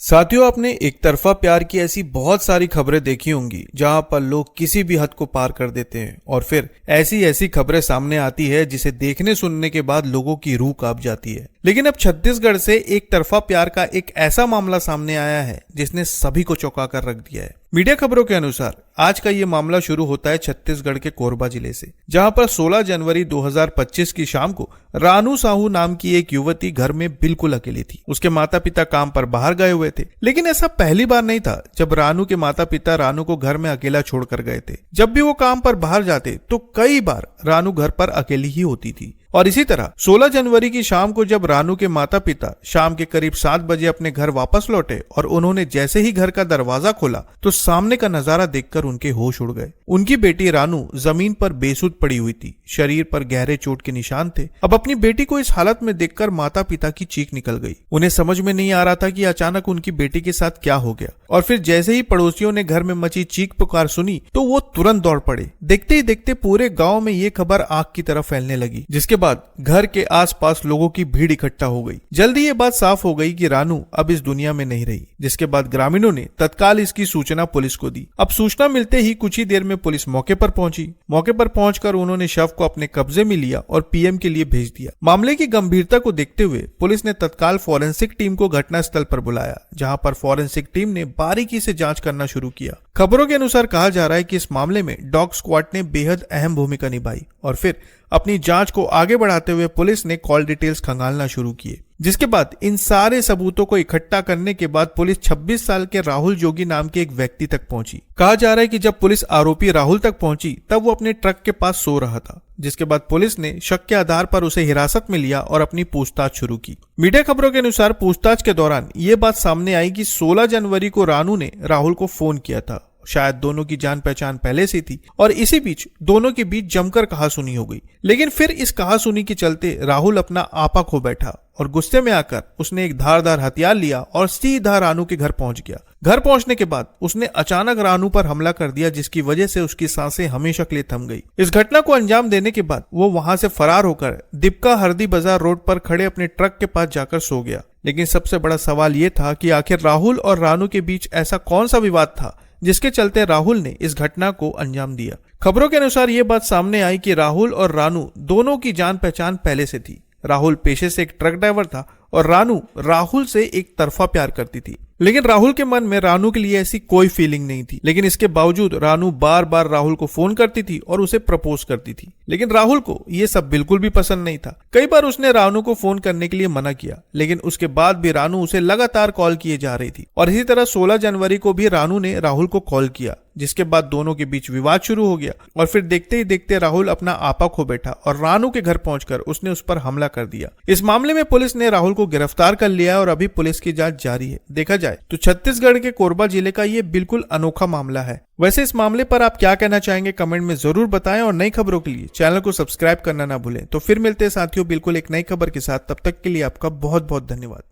साथियों, आपने एक तरफा प्यार की ऐसी बहुत सारी खबरें देखी होंगी जहां पर लोग किसी भी हद को पार कर देते हैं और फिर ऐसी ऐसी खबरें सामने आती है जिसे देखने सुनने के बाद लोगों की रूह कांप जाती है। लेकिन अब छत्तीसगढ़ से एक तरफा प्यार का एक ऐसा मामला सामने आया है जिसने सभी को चौंका कर रख दिया है। मीडिया खबरों के अनुसार आज का ये मामला शुरू होता है छत्तीसगढ़ के कोरबा जिले से, जहां पर 16 जनवरी 2025 की शाम को रानू साहू नाम की एक युवती घर में बिल्कुल अकेली थी। उसके माता पिता काम पर बाहर गए हुए थे, लेकिन ऐसा पहली बार नहीं था जब रानू के माता पिता रानू को घर में अकेला छोड़कर गए थे। जब भी वो काम पर बाहर जाते तो कई बार रानू घर पर अकेली ही होती थी। और इसी तरह 16 जनवरी की शाम को जब रानू के माता पिता शाम के करीब 7 बजे अपने घर वापस लौटे और उन्होंने जैसे ही घर का दरवाजा खोला तो सामने का नजारा देखकर उनके होश उड़ गए। उनकी बेटी रानू जमीन पर बेसुध पड़ी हुई थी, शरीर पर गहरे चोट के निशान थे। अब अपनी बेटी को इस हालत में देखकर माता पिता की चीख निकल गई। उन्हें समझ में नहीं आ रहा था कि अचानक उनकी बेटी के साथ क्या हो गया। और फिर जैसे ही पड़ोसियों ने घर में मची चीख पुकार सुनी तो वो तुरंत दौड़ पड़े। देखते ही देखते पूरे गांव में ये खबर आग की तरह फैलने लगी, जिसके बाद घर के आसपास लोगों की भीड़ इकट्ठा हो गई। जल्दी ये बात साफ हो गई कि रानू अब इस दुनिया में नहीं रही, जिसके बाद ग्रामीणों ने तत्काल इसकी सूचना पुलिस को दी। अब सूचना मिलते ही कुछ ही देर में पुलिस मौके पर पहुंची। मौके पर पहुंचकर उन्होंने शव को अपने कब्जे में लिया और पीएम के लिए भेज दिया। मामले की गंभीरता को देखते हुए पुलिस ने तत्काल फॉरेंसिक टीम को घटनास्थल पर बुलाया, जहां पर फॉरेंसिक टीम ने बारीकी से जांच करना शुरू किया। खबरों के अनुसार कहा जा रहा है कि इस मामले में डॉग स्क्वाड ने बेहद अहम भूमिका निभाई और फिर अपनी जांच को आगे बढ़ाते हुए पुलिस ने कॉल डिटेल्स खंगालना शुरू किए। जिसके बाद इन सारे सबूतों को इकट्ठा करने के बाद पुलिस 26 साल के राहुल जोगी नाम के एक व्यक्ति तक पहुंची। कहा जा रहा है कि जब पुलिस आरोपी राहुल तक पहुंची तब वो अपने ट्रक के पास सो रहा था, जिसके बाद पुलिस ने शक के आधार पर उसे हिरासत में लिया और अपनी पूछताछ शुरू की। मीडिया खबरों के अनुसार पूछताछ के दौरान ये बात सामने आई कि 16 जनवरी को रानू ने राहुल को फोन किया था। शायद दोनों की जान पहचान पहले से थी और इसी बीच दोनों के बीच जमकर कहासुनी हो गई। लेकिन फिर इस कहासुनी के चलते राहुल अपना आपा खो बैठा और गुस्से में आकर उसने एक धारदार हथियार लिया और सीधा रानू के घर पहुंच गया। घर पहुंचने के बाद उसने अचानक रानू पर हमला कर दिया, जिसकी वजह से उसकी सांसें हमेशा के लिए थम गई। इस घटना को अंजाम देने के बाद वो वहां से फरार होकर दीपका हरदी बाजार रोड पर खड़े अपने ट्रक के पास जाकर सो गया। लेकिन सबसे बड़ा सवाल ये था कि आखिर राहुल और रानू के बीच ऐसा कौन सा विवाद था जिसके चलते राहुल ने इस घटना को अंजाम दिया। खबरों के अनुसार ये बात सामने आई कि राहुल और रानू दोनों की जान पहचान पहले से थी। राहुल पेशे से एक ट्रक ड्राइवर था और रानू राहुल से एक तरफा प्यार करती थी। लेकिन राहुल के मन में रानू के लिए ऐसी कोई फीलिंग नहीं थी। लेकिन इसके बावजूद रानू बार बार राहुल को फोन करती थी और उसे प्रपोज करती थी। लेकिन राहुल को ये सब बिल्कुल भी पसंद नहीं था। कई बार उसने रानू को फोन करने के लिए मना किया, लेकिन उसके बाद भी रानू उसे लगातार कॉल किए जा रही थी। और इसी तरह 16 जनवरी को भी रानू ने राहुल को कॉल किया, जिसके बाद दोनों के बीच विवाद शुरू हो गया। और फिर देखते ही देखते राहुल अपना आपा खो बैठा और रानू के घर पहुंचकर उसने उस पर हमला कर दिया। इस मामले में पुलिस ने राहुल को गिरफ्तार कर लिया और अभी पुलिस की जांच जारी है। देखा जाए तो छत्तीसगढ़ के कोरबा जिले का ये बिल्कुल अनोखा मामला है। वैसे इस मामले पर आप क्या कहना चाहेंगे कमेंट में जरूर बताएं और नई खबरों के लिए चैनल को सब्सक्राइब करना ना भूलें। तो फिर मिलते हैं साथियों बिल्कुल एक नई खबर के साथ। तब तक के लिए आपका बहुत बहुत धन्यवाद।